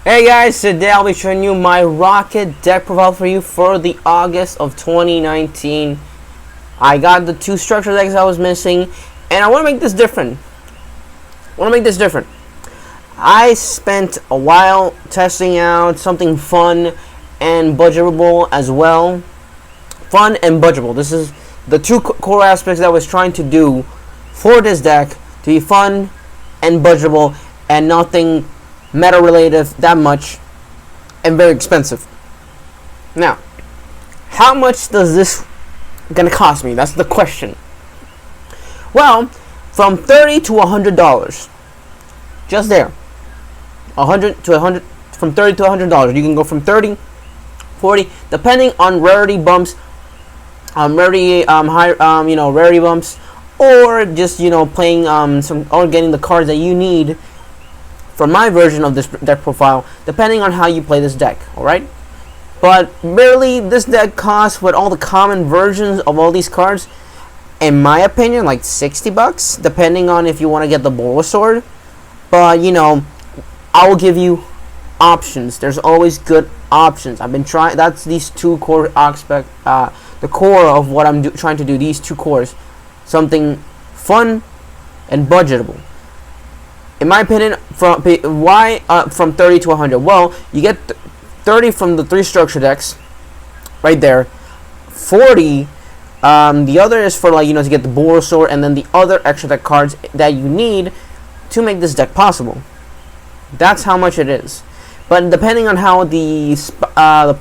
Hey guys, today I'll be showing you my Rokket deck profile for you for the August of 2019. I got the two structure decks I was missing, and I want to make this different. I spent a while testing out something fun and budgetable as well. Fun and budgetable. This is the two core aspects that I was trying to do for this deck, to be fun and budgetable and nothing meta related that much and very expensive. Now, how much does this gonna cost me? That's the question. Well, from $30 to $100, just there. 100 to 100, from $30 to $100. You can go from 30, 40, depending on rarity bumps, rarity bumps, or just playing some or getting the cards that you need for my version of this deck profile, depending on how you play this deck, alright? But barely, this deck costs, with all the common versions of all these cards, in my opinion, like $60, depending on if you want to get the Bulbasaur. But, I will give you options. There's always good options. I've been trying, that's these two core aspects, the core of what I'm trying to do, these two cores. Something fun and budgetable. In my opinion, from 30 to 100? Well, you get 30 from the three structure decks, right there. 40, the other is for to get the Bulbasaur, and then the other extra deck cards that you need to make this deck possible. That's how much it is. But depending on how the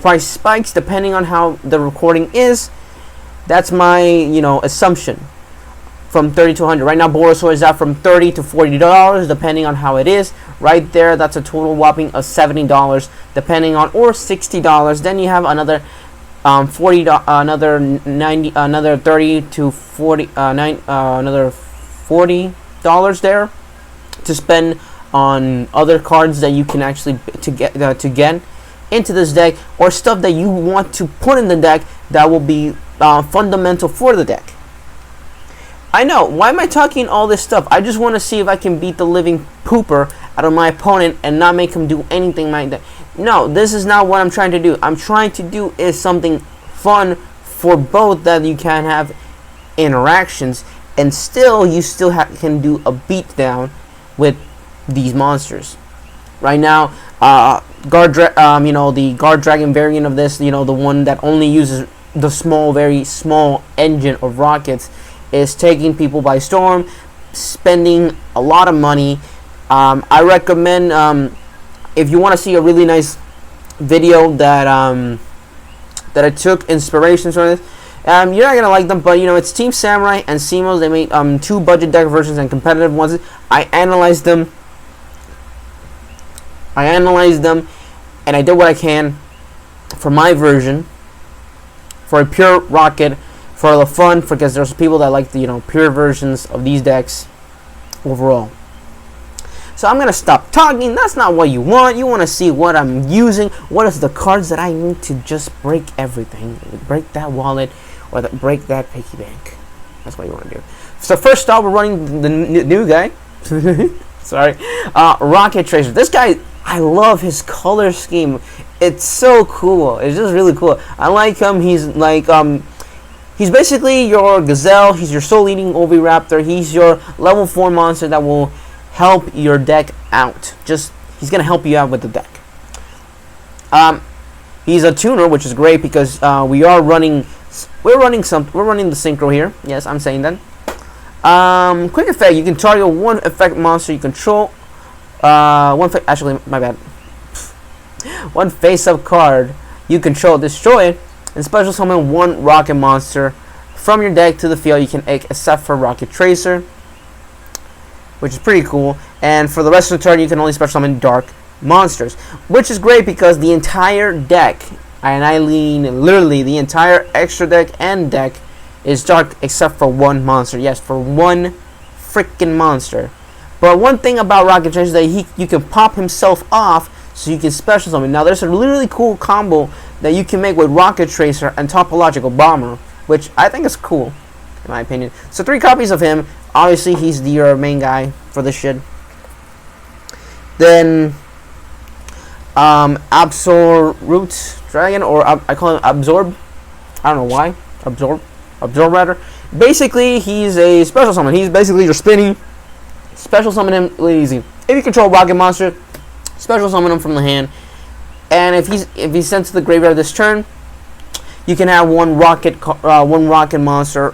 price spikes, depending on how the recording is, that's my assumption. From 30 to 100. Right now, Bulbasaur is out from $30 to $40, depending on how it is. Right there, that's a total whopping of $70, depending on, or $60. Then you have another another 30 to 40, another $40 there to spend on other cards that you can actually to get into this deck, or stuff that you want to put in the deck that will be fundamental for the deck. I know, why am I talking all this stuff? I just want to see if I can beat the living pooper out of my opponent and not make him do anything like that. No, this is not what I'm trying to do. I'm trying to do is something fun for both, that you can have interactions and still can do a beatdown with these monsters. Right now, the Guard Dragon variant of this, the one that only uses the very small engine of rockets, is taking people by storm, spending a lot of money. I recommend, if you want to see a really nice video that I took inspirations from this, you're not gonna like them, but it's Team Samurai and Simos. They made two budget deck versions and competitive ones. I analyzed them, and I did what I can for my version, for a pure Rokket, for the fun, because there's people that like the pure versions of these decks overall. So I'm gonna stop talking. That's not what you want. You want to see what I'm using. What is the cards that I need to just break everything, break that wallet, or break that piggy bank. That's what you want to do. So first off, we're running the new guy. Sorry, Rokket Tracer. This guy, I love his color scheme. It's so cool. It's just really cool. I like him. He's like he's basically your Gazelle. He's your Soul-Eating Oviraptor. He's your level 4 monster that will help your deck out. He's gonna help you out with the deck. He's a tuner, which is great because we're running the synchro here. Yes, I'm saying that. Quick effect: you can target one effect monster you control. Actually, my bad. One face-up card you control, destroy it, and special summon one Rokket monster from your deck to the field you can except for Rokket Tracer, which is pretty cool. And for the rest of the turn, you can only special summon dark monsters, which is great because the entire deck, and I mean literally the entire extra deck and deck, is dark except for one monster. Yes, for one freaking monster. But one thing about Rokket Tracer is that you can pop himself off, so you can special summon. Now there's a really cool combo that you can make with Rokket Tracer and Topological Bomber, which I think is cool, in my opinion. So 3 copies of him. Obviously, he's your main guy for this shit. Then Absolute Dragon, or I call him Absorb. I don't know why. Absorb rather. Basically, he's a special summon. He's basically your spinning. Special summon him really easy. If you control Rocket Monster, special summon him from the hand. And if he's sent to the graveyard this turn, you can have one rocket monster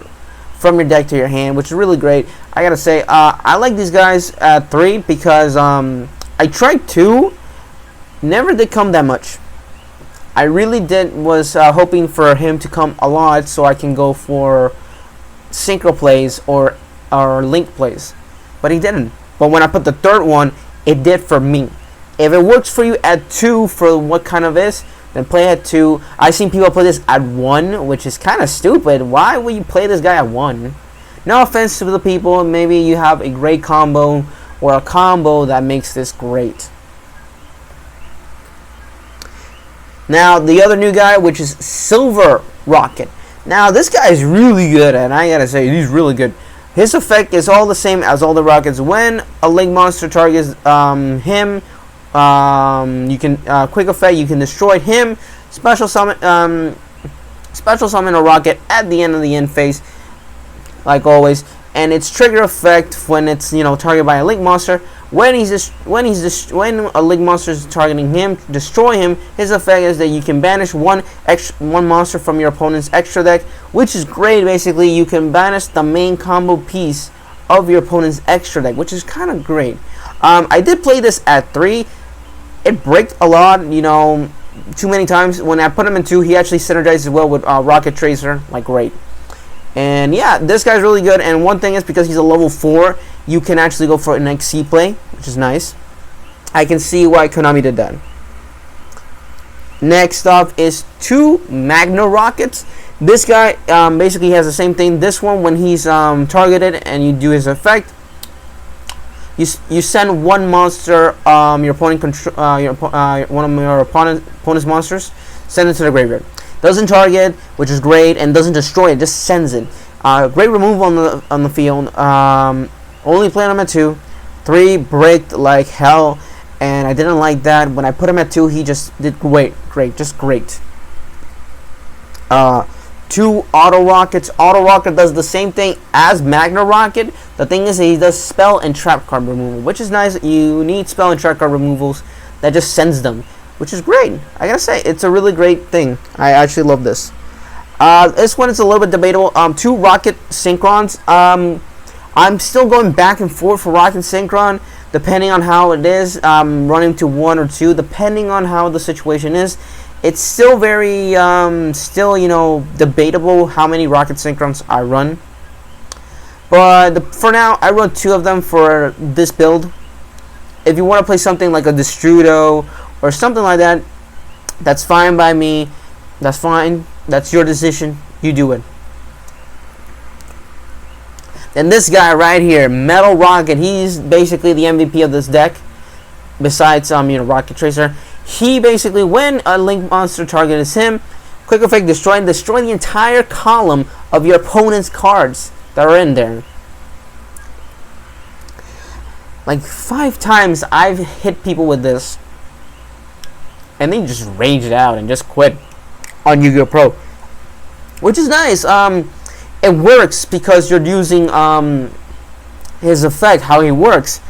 from your deck to your hand, which is really great. I gotta say, I like these guys at 3 because I tried 2, never did come that much. I really was hoping for him to come a lot so I can go for synchro plays or link plays, but he didn't. But when I put the third one, it did for me. If it works for you at 2 for what kind of is, then play at 2. I've seen people play this at 1, which is kind of stupid. Why would you play this guy at 1? No offense to the people, maybe you have a great combo or a combo that makes this great. Now the other new guy, which is Silver Rokket. Now this guy is really good, and I gotta say he's really good. His effect is all the same as all the Rockets. When a link monster targets him, you can quick effect. You can destroy him. Special summon a Rokket at the end of the end phase, like always. And its trigger effect when it's targeted by a link monster. When a link monster is targeting him, destroy him. His effect is that you can banish one monster from your opponent's extra deck, which is great. Basically, you can banish the main combo piece of your opponent's extra deck, which is kind of great. I did play this at 3. It bricked a lot, too many times. When I put him in 2, he actually synergizes well with Rocket Tracer, like great. And yeah, this guy's really good. And one thing is, because he's a level 4, you can actually go for an XC play, which is nice. I can see why Konami did that. Next up is 2 Magna Rockets. This guy basically has the same thing. This one, when he's targeted and you do his effect, you send one monster your opponent one of your opponent's monsters, send it to the graveyard. Doesn't target, which is great, and doesn't destroy it, just sends it. Great removal on the field. Only playing him at 2. 3 bricked like hell, and I didn't like that. When I put him at 2, he just did great, just great. 2 Auto Rockets. Auto Rocket does the same thing as Magna Rokket. The thing is, he does spell and trap card removal, which is nice. You need spell and trap card removals that just sends them, which is great. I gotta say, it's a really great thing. I actually love this. This one is a little bit debatable. 2 Rocket Synchrons. I'm still going back and forth for Rocket Synchron, depending on how it is. Running to 1 or 2, depending on how the situation is. It's still very, debatable how many Rocket Synchrons I run. But for now, I run 2 of them for this build. If you want to play something like a Destrudo or something like that, that's fine by me. That's fine. That's your decision. You do it. And this guy right here, Metal Rokket, he's basically the MVP of this deck. Besides, Rocket Tracer. He basically, when a link monster targets him, quick effect, destroy the entire column of your opponent's cards that are in there. Like 5 times I've hit people with this, and they just rage it out and just quit on Yu-Gi-Oh! Pro, which is nice. It works because you're using his effect, how he works.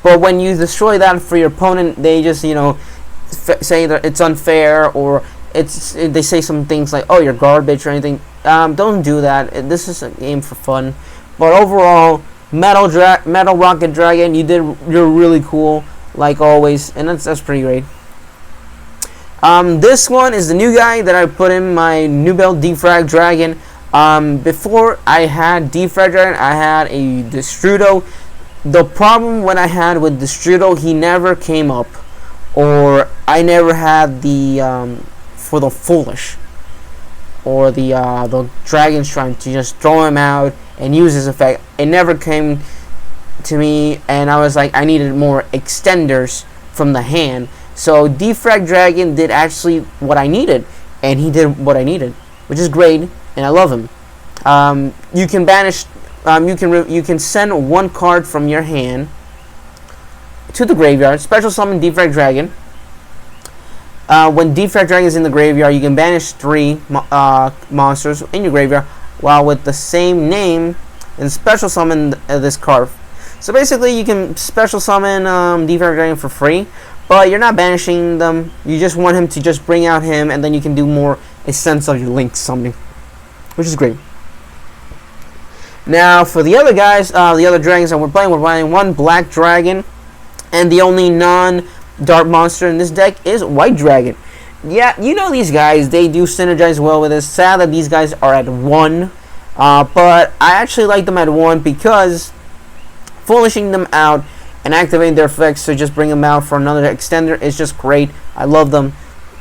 But when you destroy that for your opponent, they just say that it's unfair, or they say some things like, "Oh, you're garbage" or anything. Don't do that. This is a game for fun. But overall, Metal Rokket Dragon, you're really cool, like always, and that's pretty great. This one is the new guy that I put in my new build, Defrag Dragon. Before I had Defrag Dragon, I had a Destrudo. The problem when I had with Destrudo, he never came up, or I never had the for the Foolish, or the Dragons trying to just throw him out and use his effect. It never came to me, and I was like, I needed more extenders from the hand. So Defrag Dragon did actually what I needed, and he did what I needed, which is great, and I love him. You can banish. You can send one card from your hand to the graveyard. Special summon Defrag Dragon. when Defect Dragon is in the graveyard, you can banish 3 monsters in your graveyard, while with the same name and special summon this card. So basically, you can special summon Defect Dragon for free, but you're not banishing them. You just want him to just bring out him, and then you can do more a sense of your Link summoning, which is great. Now, for the other guys, the other dragons that we're playing one Black Dragon, and the only non-dark monster in this deck is White Dragon. Yeah, you know these guys, they do synergize well with this. Sad that these guys are at 1, but I actually like them at 1 because foolishing them out and activating their effects to just bring them out for another extender is just great. I love them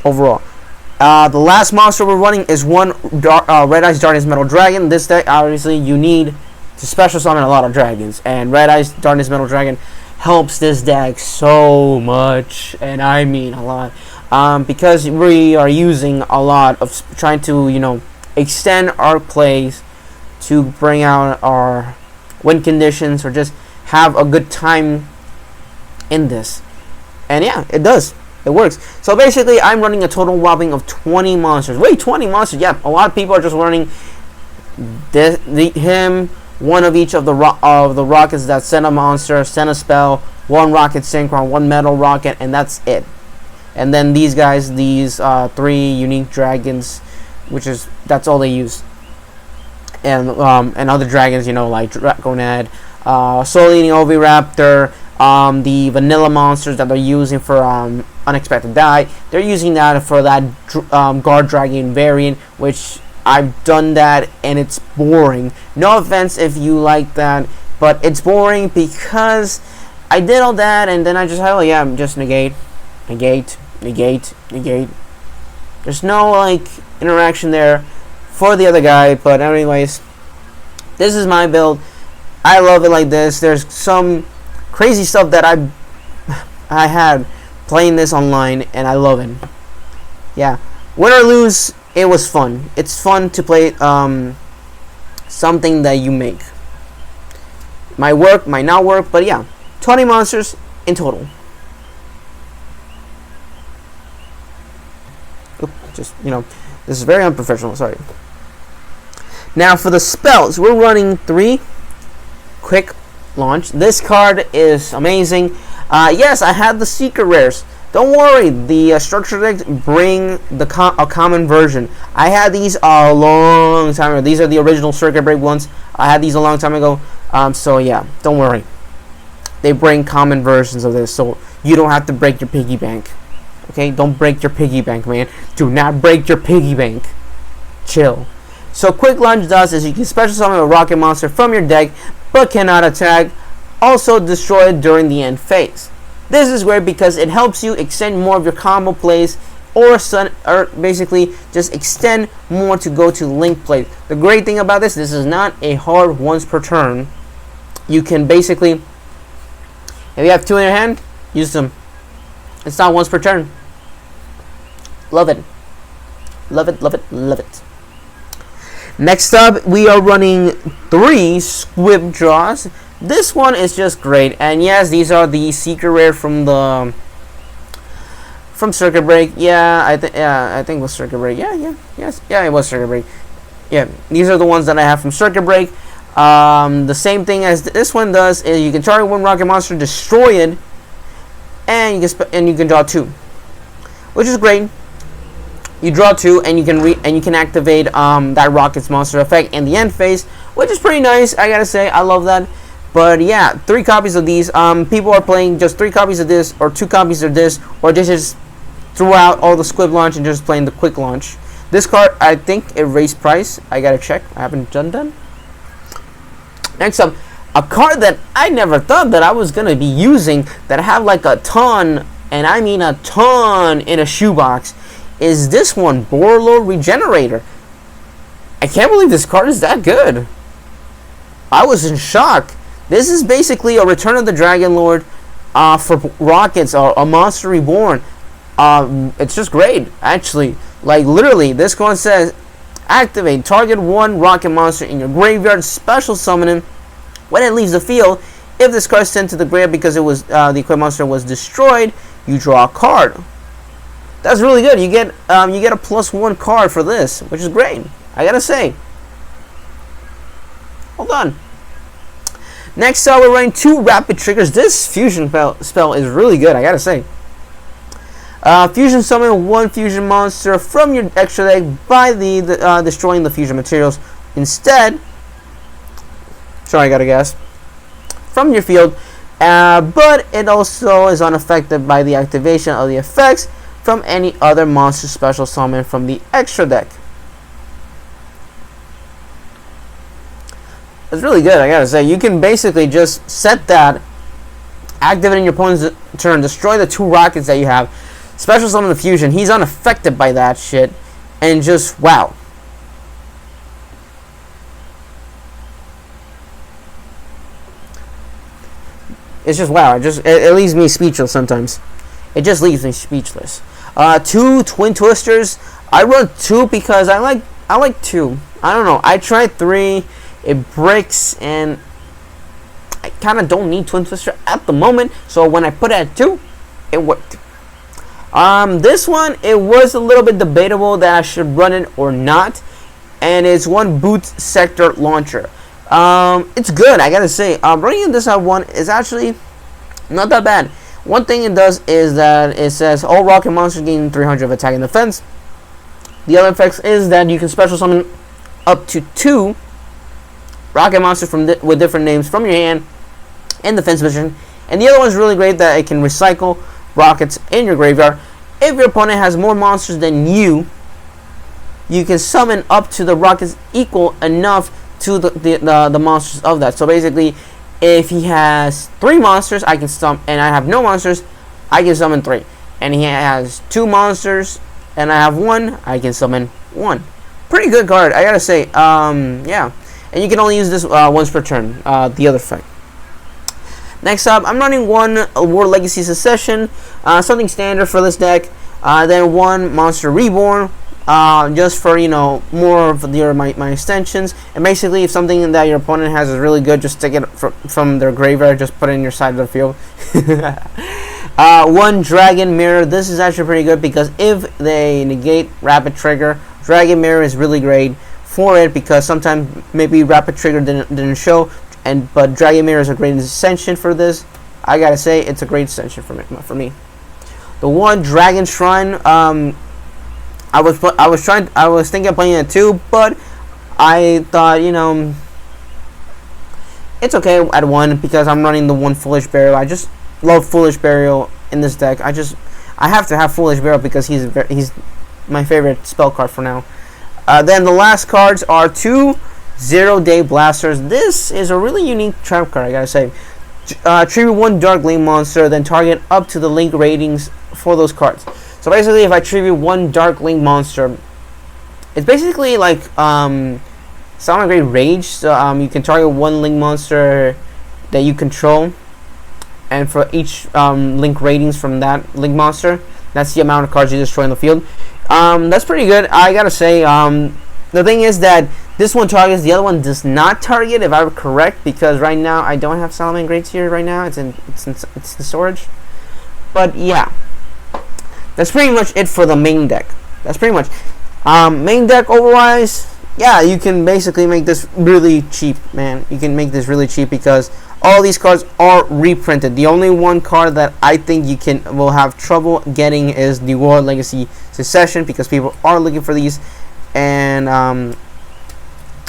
overall. The last monster we're running is one Red Eyes Darkness Metal Dragon. This deck, obviously, you need to special summon a lot of dragons, and Red Eyes Darkness Metal Dragon helps this deck so much, and I mean a lot, because we are using a lot of trying to, you know, extend our plays to bring out our win conditions or just have a good time in this. And yeah, it does. It works. So basically, I'm running a total whopping of 20 monsters. Wait, 20 monsters? Yeah, a lot of people are just running him, one of each of the rockets that send a monster, send a spell, 1 rocket synchron, 1 metal rocket, and that's it. And then these guys, these 3 unique dragons, that's all they use. And other dragons, you know, like Dragonad, Soul Eating Oviraptor, the vanilla monsters that they're using for Unexpected Die, they're using that for that Guard Dragon variant, which I've done that and it's boring. No offense if you like that, but it's boring because I did all that and then I just just negate. There's no like interaction there for the other guy, but anyways, this is my build. I love it like this. There's some crazy stuff that I had playing this online, and I love it. Yeah, win or lose, it was fun. It's fun to play something that you make. Might work, might not work, but yeah, 20 monsters in total. Oops, just, you know, this is very unprofessional, sorry. Now for the spells, we're running 3 quick launch. This card is amazing. Yes, I had the secret rares. Don't worry, the structure decks bring a common version. I had these a long time ago. These are the original Circuit Break ones. I had these a long time ago. So yeah, don't worry. They bring common versions of this, so you don't have to break your piggy bank. Okay, don't break your piggy bank, man. Do not break your piggy bank. Chill. So quick launch does is you can special summon a rocket monster from your deck, but cannot attack. Also destroy it during the end phase. This is great because it helps you extend more of your combo plays, or basically just extend more to go to link plays. The great thing about this is not a hard once per turn. You can basically, if you have 2 in your hand, use them. It's not once per turn. Love it. Love it, love it, love it. Next up, we are running 3 Squib Draws. This one is just great, and yes, these are the secret rare from Circuit Break. Yeah, I think it was Circuit Break. Yeah, it was Circuit Break. Yeah, these are the ones that I have from Circuit Break. The same thing as this one does is you can target 1 rocket monster, destroy it, and you can draw 2, which is great. You draw 2, and you can activate that rocket's monster effect in the end phase, which is pretty nice. I gotta say, I love that. But yeah, 3 copies of these. People are playing just 3 copies of this, or 2 copies of this, or just throughout all the Squib launch and just playing the quick launch. This card, I think it raised price. I gotta check. I haven't done. Next up, a card that I never thought that I was gonna be using, that I have like a ton, and I mean a ton, in a shoebox, is this one, Borlord Regenerator. I can't believe this card is that good. I was in shock. This is basically a Return of the Dragon Lord for rockets, a Monster Reborn. It's just great, actually. Like, literally, this card says, activate, target 1 rocket monster in your graveyard, special summon him. When it leaves the field, if this card is sent to the graveyard because it was the equipped monster was destroyed, you draw a card. That's really good. You get a +1 card for this, which is great. I gotta say. Hold on. Next up, we're running 2 rapid triggers. This fusion spell is really good. I gotta say. Fusion summon 1 fusion monster from your extra deck by destroying the fusion materials. Instead, sorry, I got a gas. From your field, but it also is unaffected by the activation of the effects from any other monster special summon from the extra deck. It's really good, I gotta say. You can basically just set that, activate in your opponent's turn, destroy the 2 rockets that you have, special summon the fusion. He's unaffected by that shit, and just wow. It's just wow. It leaves me speechless sometimes. It just leaves me speechless. 2 twin twisters. I run 2 because I like 2. I don't know. I tried 3. It breaks, and I kind of don't need twin twister at the moment. So when I put it at 2, it worked. This one, it was a little bit debatable that I should run it or not, and it's 1 boot sector launcher. It's good, I gotta say. Running this at 1 is actually not that bad. One thing it does is that it says all rocket monsters gain 300 of attack and defense. The other effects is that you can special summon up to 2 rocket monsters with different names from your hand in defense position. And the other one is really great that it can recycle rockets in your graveyard. If your opponent has more monsters than you can summon up to the rockets equal enough to the monsters of that. So basically, if he has 3 monsters, I can summon, and I have no monsters, I can summon 3. And he has 2 monsters, and I have 1, I can summon 1. Pretty good card, I gotta say. Yeah, and you can only use this once per turn. The other effect. Next up, I'm running 1 War Legacy Succession, something standard for this deck. Then 1 Monster Reborn. Just for, more of my extensions. And basically, if something that your opponent has is really good, just take it from their graveyard, just put it in your side of the field. 1 Dragon Mirror. This is actually pretty good because if they negate Rapid Trigger, Dragon Mirror is really great for it because sometimes maybe Rapid Trigger didn't show, but Dragon Mirror is a great extension for this. I gotta say, it's a great extension for me. The 1 Dragon Shrine. I was thinking of playing it too, but I thought, it's okay at 1 because I'm running the 1 Foolish Burial. I just love Foolish Burial in this deck. I have to have Foolish Burial because he's my favorite spell card for now. Then the last cards are 2 0-Day Blasters. This is a really unique trap card, I gotta say. Tribute 1 Dark Link monster, then target up to the link ratings for those cards. So basically, if I tribute 1 Dark Link monster, it's basically like Summon Great Rage. So you can target 1 Link monster that you control, and for each link ratings from that Link monster, that's the amount of cards you destroy in the field. That's pretty good, I gotta say. The thing is that this one targets, the other one does not target, if I'm correct, because right now I don't have Salamander Greats here right now. It's in storage. But yeah. That's pretty much it for the main deck. That's pretty much. Main deck otherwise, yeah, you can basically make this really cheap, man. You can make this really cheap because all these cards are reprinted. The only one card that I think will have trouble getting is the War Legacy Succession because people are looking for these. And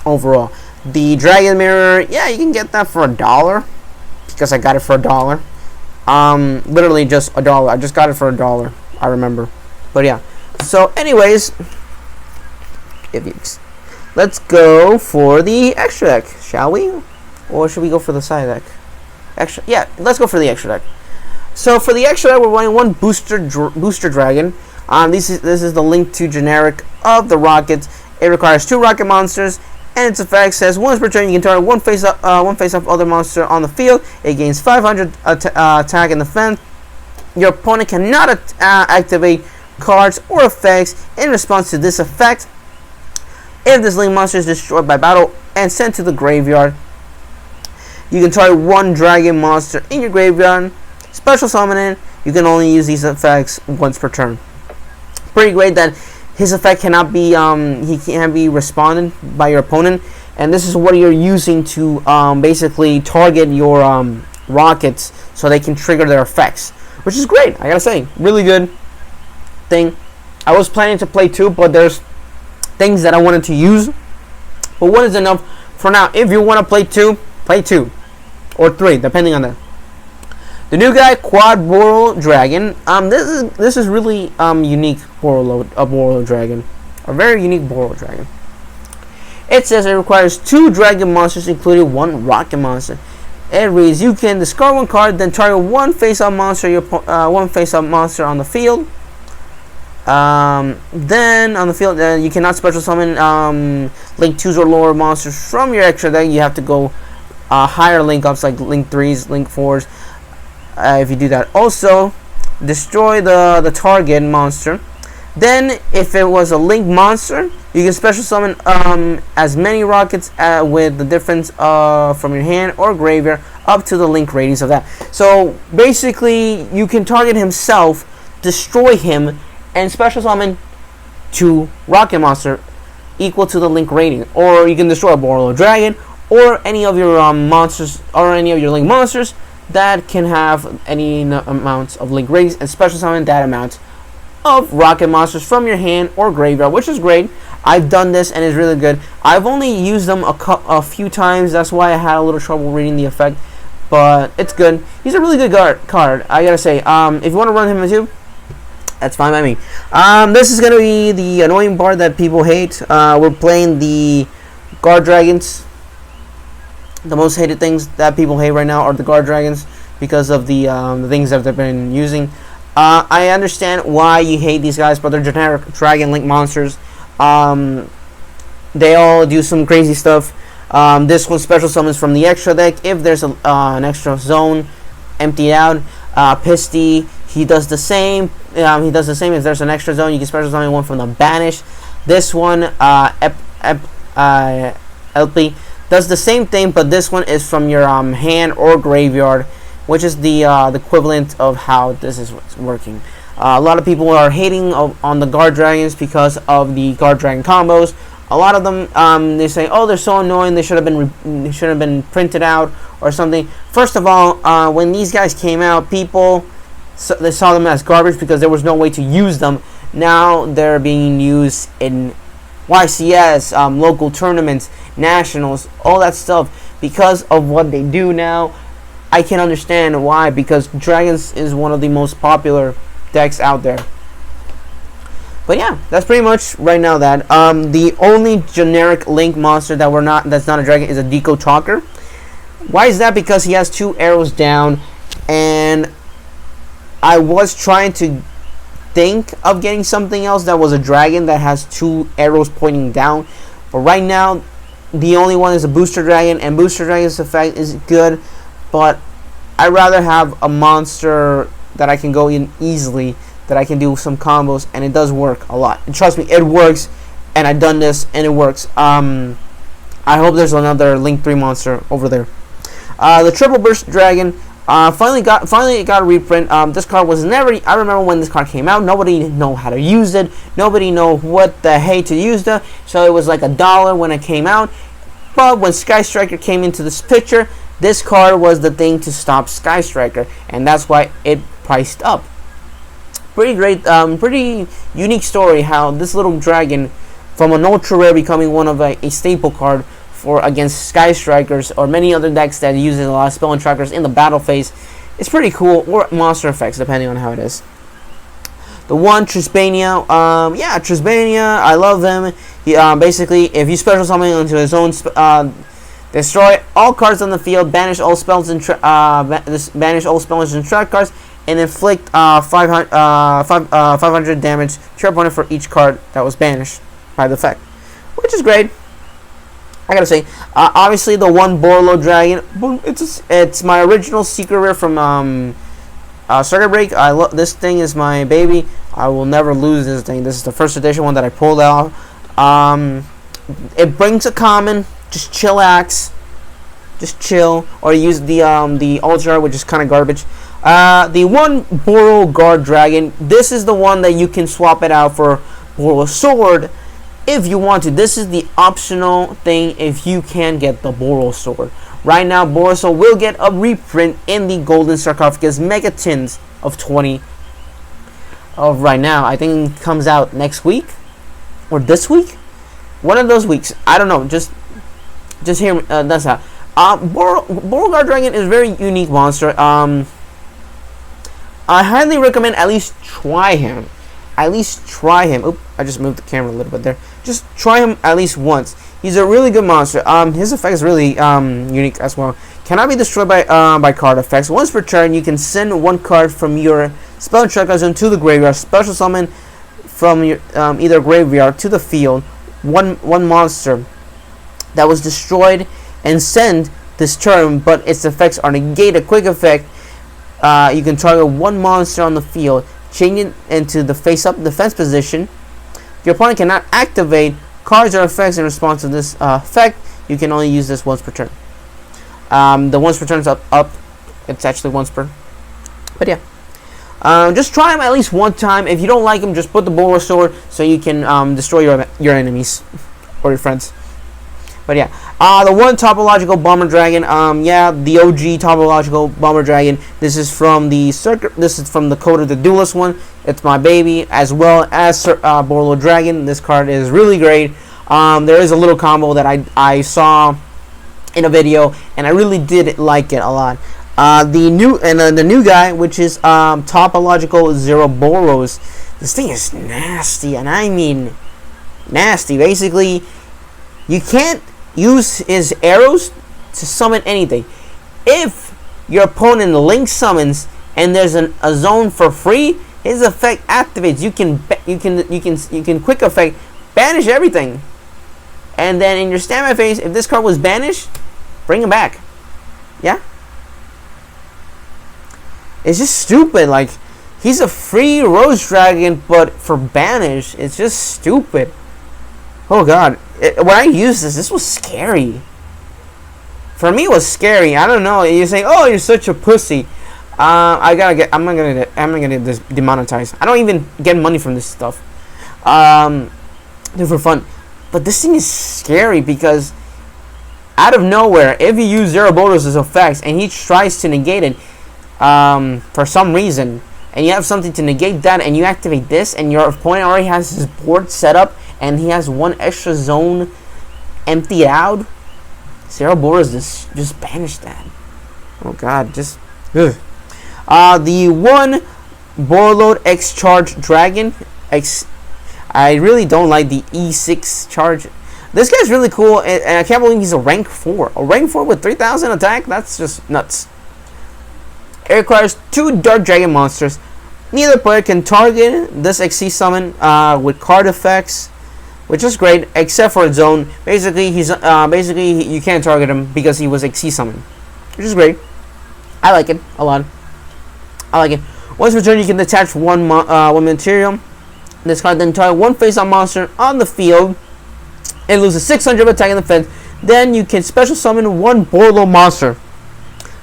overall, the Dragon Mirror, yeah, you can get that for $1 because I got it for $1. Literally just $1. I just got it for $1. I remember. But yeah. So anyways, let's go for the extra deck, shall we? Or should we go for the side deck? Yeah, let's go for the extra deck. So for the extra deck, we're running 1 Booster Dragon. This is the link to generic of the Rockets. It requires 2 rocket monsters, and its effect says once per turn you can target one face up other monster on the field. It gains 500 attack and defense. Your opponent cannot activate cards or effects in response to this effect. If this link monster is destroyed by battle and sent to the graveyard, you can target 1 dragon monster in your graveyard, special summon it. You can only use these effects once per turn. Pretty great that his effect cannot be he can't be responded by your opponent, and this is what you're using to basically target your rockets so they can trigger their effects, which is great. I gotta say, really good thing. I was planning to play 2, but there's things that I wanted to use, but 1 is enough for now. If you want to play 2 or 3, depending on that. The new guy, Quad Boral Dragon. This is really unique Boral Dragon, a very unique Boral Dragon. It says it requires 2 dragon monsters, including 1 rocket monster. It reads, you can discard 1 card, then target 1 face-up monster, one face-up monster on the field. Then on the field, you cannot special summon link 2s or lower monsters from your extra deck. You have to go higher link ups like link 3s, link 4s. If you do that, also destroy the target monster. Then, if it was a link monster, you can special summon as many rockets with the difference from your hand or graveyard up to the link radius of that. So basically, you can target himself, destroy him, and special summon 2 rocket monster equal to the link rating. Or you can destroy a Boral Dragon or any of your monsters or any of your link monsters that can have any amounts of link ratings, and special summon that amount of rocket monsters from your hand or graveyard, which is great. I've done this and it's really good. I've only used them a few times, that's why I had a little trouble reading the effect, but it's good. He's a really good card, I gotta say. If you want to run him too, that's fine by me. This is gonna be the annoying part that people hate. We're playing the Guard Dragons. The most hated things that people hate right now are the Guard Dragons because of the things that they've been using. I understand why you hate these guys, but they're generic Dragon Link monsters. They all do some crazy stuff. This one special summons from the extra deck. If there's an extra zone emptied out, Pisty, he does the same. He does the same. If there's an extra zone, you can special summon one from the Banish. This one, LP, does the same thing, but this one is from your hand or graveyard, which is the equivalent of how this is working. A lot of people are hating on the Guard Dragons because of the Guard Dragon combos. A lot of them they say, oh, they're so annoying, they should have been printed out or something. First of all, when these guys came out, people they saw them as garbage because there was no way to use them. Now they're being used in YCS, local tournaments, nationals, all that stuff, because of what they do now. I can understand why, because Dragons is one of the most popular decks out there. But yeah, that's pretty much right now that. The only generic Link monster that's not a dragon is a Deco Talker. Why is that? Because he has 2 arrows down, and I was trying to think of getting something else that was a dragon that has 2 arrows pointing down, but right now the only one is a Booster Dragon, and Booster Dragon's effect is good, but I'd rather have a monster that I can go in easily, that I can do some combos, and it does work a lot. And trust me, it works, and I've done this and it works. I hope there's another Link 3 monster over there. The Triple Burst Dragon finally got a reprint. This card was never. I remember when this card came out, nobody know how to use it. Nobody know what the hey to use it. So it was like $1 when it came out. But when Sky Striker came into this picture, this card was the thing to stop Sky Striker, and that's why it priced up. Pretty great, pretty unique story how this little dragon, from an ultra rare becoming one of a staple card for against Sky Strikers or many other decks that uses a lot of spell and trackers in the battle phase. It's pretty cool, or monster effects depending on how it is. The one Trisbania, yeah, Trisbania, I love them. He, basically, if you special summon into his own, destroy all cards on the field, banish all spells and banish all spells and trap cards, and inflict 500 damage to your opponent for each card that was banished by the effect, which is great. I gotta say, obviously the one Borlo Dragon, it's my original secret rare from Circuit Break. This thing is my baby. I will never lose this thing. This is the first edition one that I pulled out. It brings a common, just chillax, just chill, or use the Ultra, which is kind of garbage. The one Boro Guard Dragon, this is the one that you can swap it out for Boro Sword if you want to. This is the optional thing if you can get the Boro Sword. Right now, Boro Sword will get a reprint in the Golden Sarcophagus Mega Tins of 20. Of right now, I think it comes out next week or this week, one of those weeks. I don't know. Just hear me. That's how. Beauregard Dragon is a very unique monster. I highly recommend at least try him. Oop, I just moved the camera a little bit there. Just try him at least once. He's a really good monster. His effect is really unique as well. Cannot be destroyed by card effects. Once per turn, you can send one card from your spell check zone to the graveyard. Special summon from your either graveyard to the field one monster that was destroyed and send this turn, but its effects are negated. Quick effect. You can target one monster on the field, change it into the face-up defense position. Your opponent cannot activate cards or effects in response to this effect. You can only use this once per turn. The once per turn is up. It's actually once per. But yeah. Just try him at least one time. If you don't like him, just put the Boro Sword so you can destroy your enemies or your friends. But yeah, the one topological Bomber Dragon. Yeah, the OG topological Bomber Dragon. This is from the Code of the Duelist one. It's my baby, as well as Borlo Dragon. This card is really great. There is a little combo that I saw in a video, and I really did like it a lot. The new guy, which is topological Zeroboros. This thing is nasty, and I mean nasty. Basically, you can't use his arrows to summon anything. If your opponent link summons and there's a zone for free, his effect activates. You can quick effect banish everything, and then in your standby phase, if this card was banished, bring him back. Yeah. It's just stupid. Like, he's a free Rose Dragon, but for banish, it's just stupid. Oh god. When I used this was scary. For me, it was scary. I don't know. You're saying, "Oh, you're such a pussy." I'm not gonna get this demonetized. I don't even get money from this stuff. Do for fun. But this thing is scary because out of nowhere, if you use Zeroboros' effects and he tries to negate it, for some reason, and you have something to negate that, and you activate this, and your opponent already has his board set up, and he has one extra zone emptied out, Zeroboros just banish that. Oh god, just ugh. The one Borlode X Charge Dragon X. I really don't like the E6 charge. This guy's really cool, and I can't believe he's a rank 4. A rank 4 with 3,000 attack? That's just nuts. It requires 2 Dark Dragon monsters. Neither player can target this XC summon with card effects, which is great, except for a zone. Basically, you can't target him because he was XC summoned, which is great. I like it a lot. I like it. Once per turn, you can detach one material. This card then target one face-up monster on the field. It loses 600 attack and defense. Then you can special summon one Borlo monster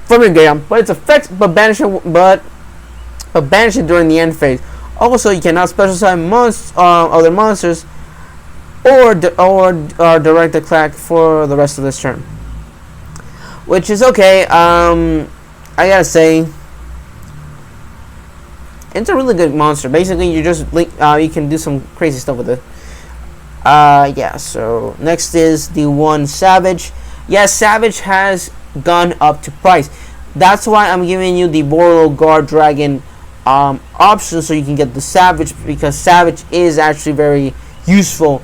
from your game, but its effects banish it during the end phase. Also, you cannot special summon other monsters or direct attack for the rest of this turn, which is okay. I gotta say, it's a really good monster. Basically, you just you can do some crazy stuff with it. Yeah. So next is the one Savage. Yes, Savage has gone up to price. That's why I'm giving you the Borlo Guard Dragon option, so you can get the Savage, because Savage is actually very useful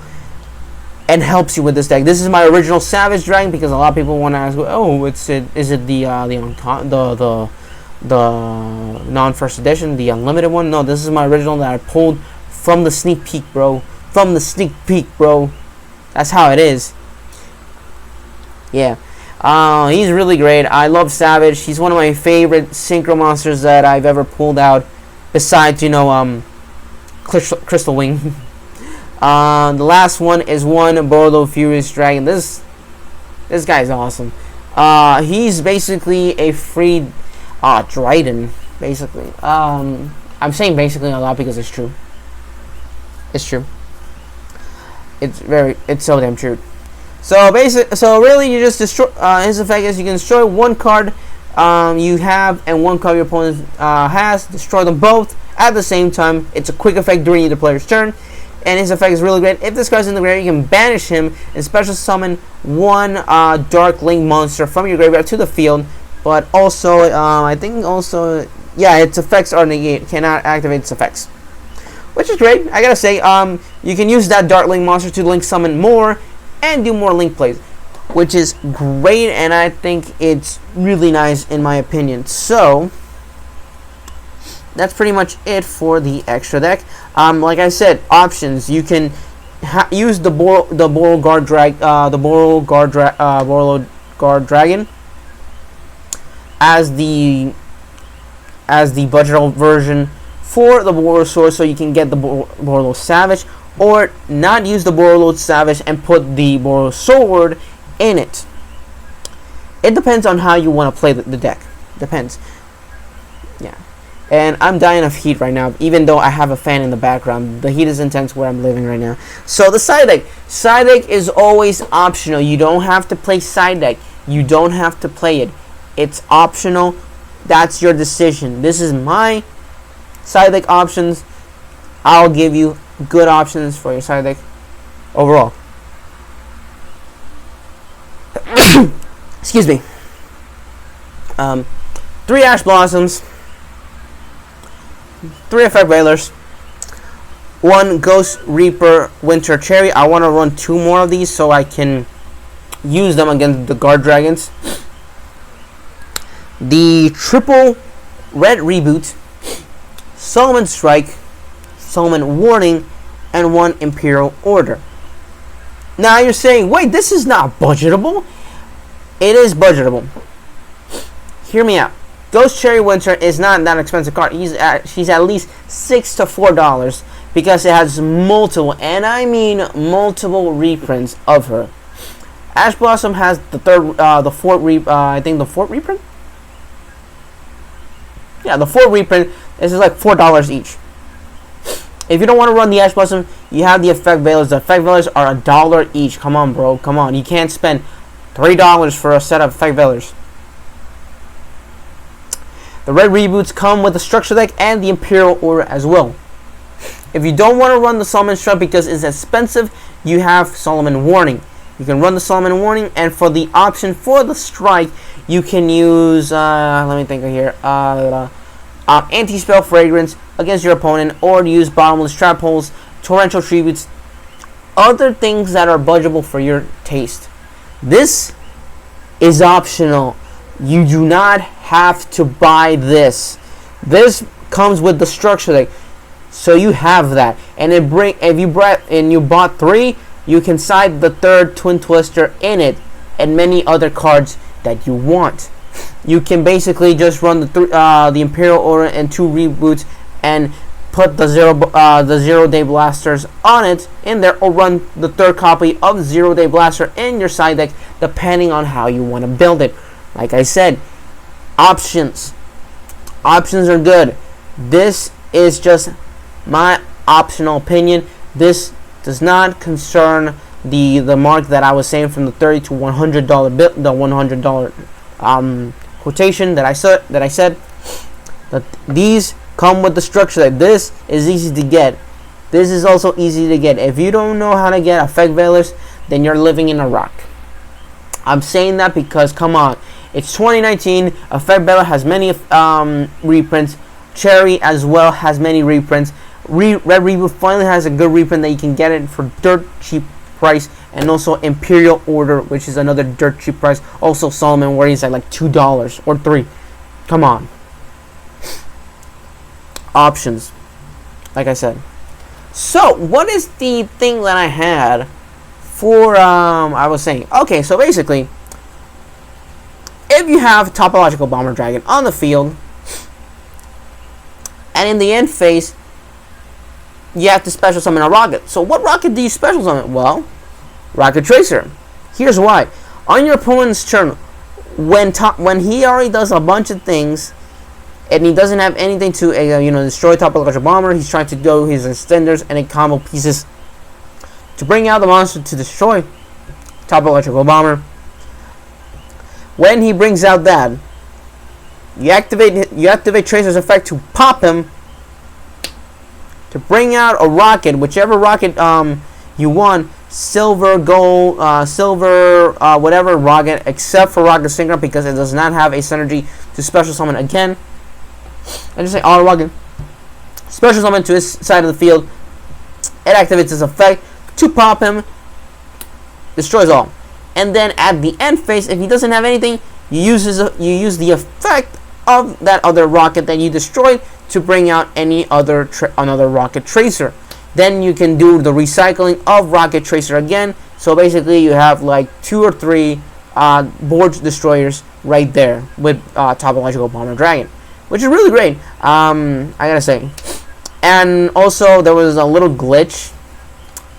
and helps you with this deck. This is my original Savage Dragon, because a lot of people want to ask, oh, is it the non-first edition, the unlimited one? No, this is my original that I pulled from the sneak peek, bro. From the sneak peek, bro. That's how it is. Yeah. He's really great. I love Savage. He's one of my favorite synchro monsters that I've ever pulled out, besides, Crystal Wing. The last one is one Borlo Furious Dragon. This guy's awesome. He's basically a free Dryden. Basically, I'm saying basically a lot because it's true. It's true. It's so damn true. So really, you just destroy. His effect is you can destroy one card you have and one card your opponent has. Destroy them both at the same time. It's a quick effect during either player's turn, and his effect is really great. If this card's in the graveyard, you can banish him and special summon one Dark Link monster from your graveyard to the field. But also, I think also, yeah, its effects are negated. Cannot activate its effects, which is great. I gotta say, you can use that Dark Link monster to link summon more and do more link plays, which is great, and I think it's really nice in my opinion. So that's pretty much it for the extra deck. Like I said, options. You can use the Boral Guard Dragon as the budget version for the Boral Sword, so you can get the Boral Savage, or not use the Boral Savage and put the Boral Sword in it. It depends on how you want to play the deck. Depends. Yeah. And I'm dying of heat right now, even though I have a fan in the background. The heat is intense where I'm living right now. So the side deck. Side deck is always optional. You don't have to play side deck. You don't have to play it. It's optional. That's your decision. This is my side deck options. I'll give you good options for your side deck overall. Excuse me. 3 Ash Blossoms, 3 Effect Veilers, 1 Ghost Reaper Winter Cherry. I want to run 2 more of these so I can use them against the Guard Dragons. The triple Red Reboot, Solomon Strike, Solomon Warning, and 1 Imperial Order. Now you're saying, wait, this is not budgetable. It is budgetable. Hear me out. Ghost Cherry Winter is not that expensive card. She's at least $6 to $4 because it has multiple, and I mean multiple reprints of her. Ash Blossom has the fourth reprint. Yeah, the 4 reprint. This is like $4 each. If you don't want to run the Ash Blossom, you have the Effect Veilers. The Effect Veilers are $1 each. Come on, bro. Come on. You can't spend $3 for a set of Effect Veilers. The Red Reboots come with the Structure Deck and the Imperial Order as well. If you don't want to run the Solomon Strike because it's expensive, you have Solomon Warning. You can run the Solomon Warning, and for the option for the Strike, you can use, let me think of here, Anti-Spell Fragrance against your opponent, or use Bottomless Trap Holes, Torrential Tributes, other things that are budgetable for your taste. This is optional. You do not have to buy this. This comes with the Structure Deck, so you have that. And if you bought 3, you can side the 3rd Twin Twister in it, and many other cards that you want. You can basically just run the Imperial Order and 2 reboots and put the 0 Day Blasters on it in there, or run the 3rd copy of 0 Day Blaster in your side deck, depending on how you want to build it. Like I said, options are good. This is just my optional opinion. This does not concern the mark that I was saying from the $30 to $100 bill, the $100 quotation that I said that these come with the structure. That this is easy to get. This is also easy to get. If you don't know how to get Effect Veilers, then you're living in a rock. I'm saying that because, come on, it's 2019. Effect Veiler has many reprints. Cherry as well has many reprints. Red Reboot finally has a good reprint that you can get it for dirt cheap price, and also Imperial Order, which is another dirt cheap price. Also Solomon Warriors at like $2 or $3. Come on. Options, like I said. So what is the thing that I had for I was saying, okay, so basically, if you have Topological Bomber Dragon on the field, and in the end phase, you have to special summon a rocket. So what rocket do you special summon? Well, Rocket Tracer. Here's why. On your opponent's turn, when he already does a bunch of things, and he doesn't have anything to destroy Topological Bomber. He's trying to do his extenders and combo pieces to bring out the monster to destroy Topological Bomber. When he brings out that, you activate Tracer's effect to pop him, to bring out a rocket, whichever rocket you want, silver, gold, silver, whatever rocket, except for Rocket Synchro, because it does not have a synergy to special summon again. I just say auto rocket, special summon to his side of the field. It activates his effect to pop him, destroys all, and then at the end phase, if he doesn't have anything, you use the effect of that other rocket that you destroyed to bring out any other another Rocket Tracer. Then you can do the recycling of Rocket Tracer again. So basically, you have like 2 or 3 board destroyers right there with Topological Bomber Dragon, which is really great. I gotta say. And also, there was a little glitch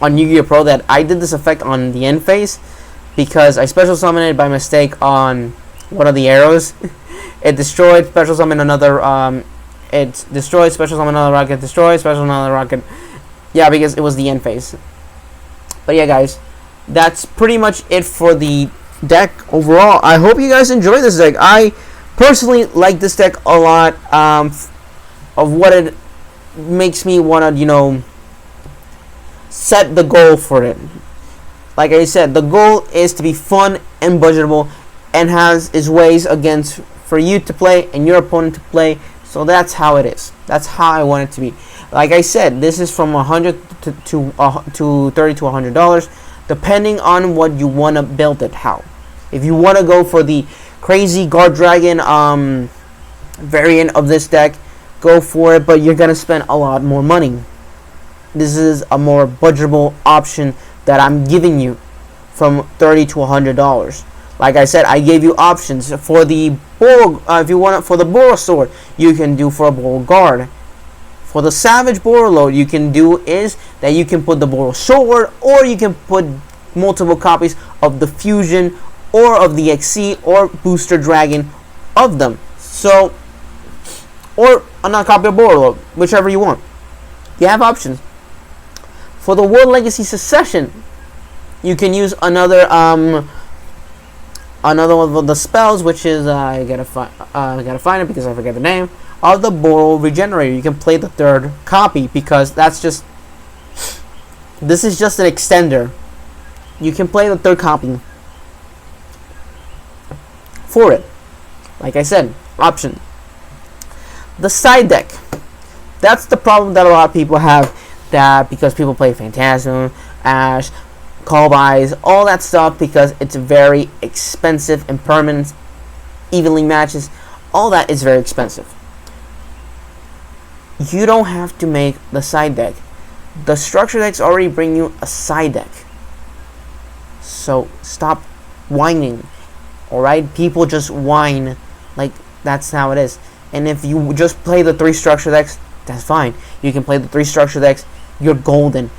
on Yu-Gi-Oh! Pro that I did this effect on the end phase because I special summoned it by mistake on one of the arrows. It destroyed, special summon another. It destroyed, special summon another rocket. Destroyed, special another rocket. Yeah, because it was the end phase. But yeah, guys, that's pretty much it for the deck overall. I hope you guys enjoy this deck. I personally like this deck a lot. Of what it makes me want to, set the goal for it. Like I said, the goal is to be fun and budgetable, and has its ways against for you to play and your opponent to play. So that's how it is. That's how I want it to be. Like I said, this is from $100 to $30 to $100, depending on what you want to build it. How? If you want to go for the crazy Guard Dragon variant of this deck, go for it. But you're gonna spend a lot more money. This is a more budgetable option that I'm giving you, from $30 to $100. Like I said, I gave you options for the Boro. If you want it for the Boro Sword, you can do for a Boro Guard. For the Savage Boro Load, you can do is that you can put the Boro Sword, or you can put multiple copies of the Fusion or of the XC or Booster Dragon of them. So, or another copy of Boro Load, whichever you want. You have options. For the World Legacy Succession, you can use another one of the spells, which is I gotta find it because I forget the name of the Boro Regenerator. You can play the 3rd copy because this is just an extender. You can play the 3rd copy for it. Like I said, option. The side deck. That's the problem that a lot of people have. That because people play Phantasm, Ash, Call Buys, all that stuff, because it's very expensive, and permanent evenly matches, all that is very expensive. You don't have to make the side deck. The structure decks already bring you a side deck. So stop whining. Alright? People just whine. Like, that's how it is. And if you just play the 3 structure decks, that's fine. You can play the 3 structure decks. You're golden.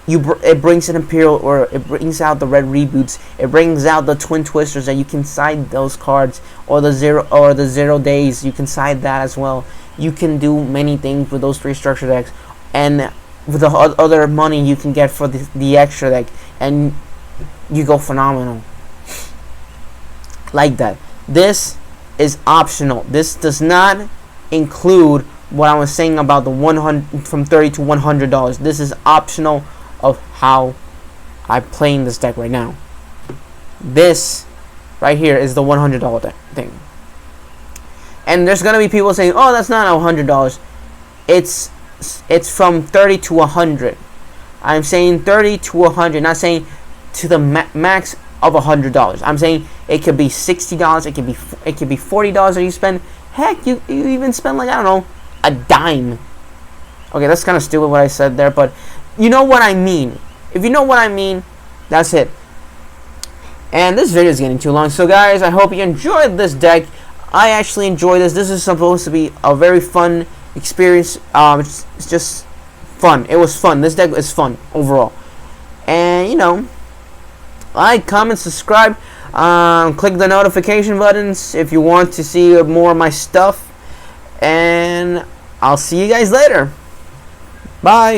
It brings an Imperial, or it brings out the red reboots. It brings out the Twin Twisters that you can side those cards, or the 0 days. You can side that as well. You can do many things with those 3 structure decks, and with the other money you can get for the extra deck, and you go phenomenal. Like that. This is optional. This does not include what I was saying about the from $30 to $100. This is optional of how I'm playing this deck right now. This right here is the $100 thing. And there's gonna be people saying, "Oh, that's not $100." It's from 30 to 100. I'm saying 30 to 100, not saying to the max of $100. I'm saying it could be $60. It could be $40 that you spend. Heck, you even spend, like, I don't know, a dime. Okay, that's kind of stupid what I said there, but you know what I mean. If you know what I mean, that's it. And this video is getting too long, so guys, I hope you enjoyed this deck. I actually enjoyed this. This is supposed to be a very fun experience. It's just fun. It was fun. This deck is fun overall. And, like, comment, subscribe, click the notification buttons if you want to see more of my stuff. and I'll see you guys later. Bye.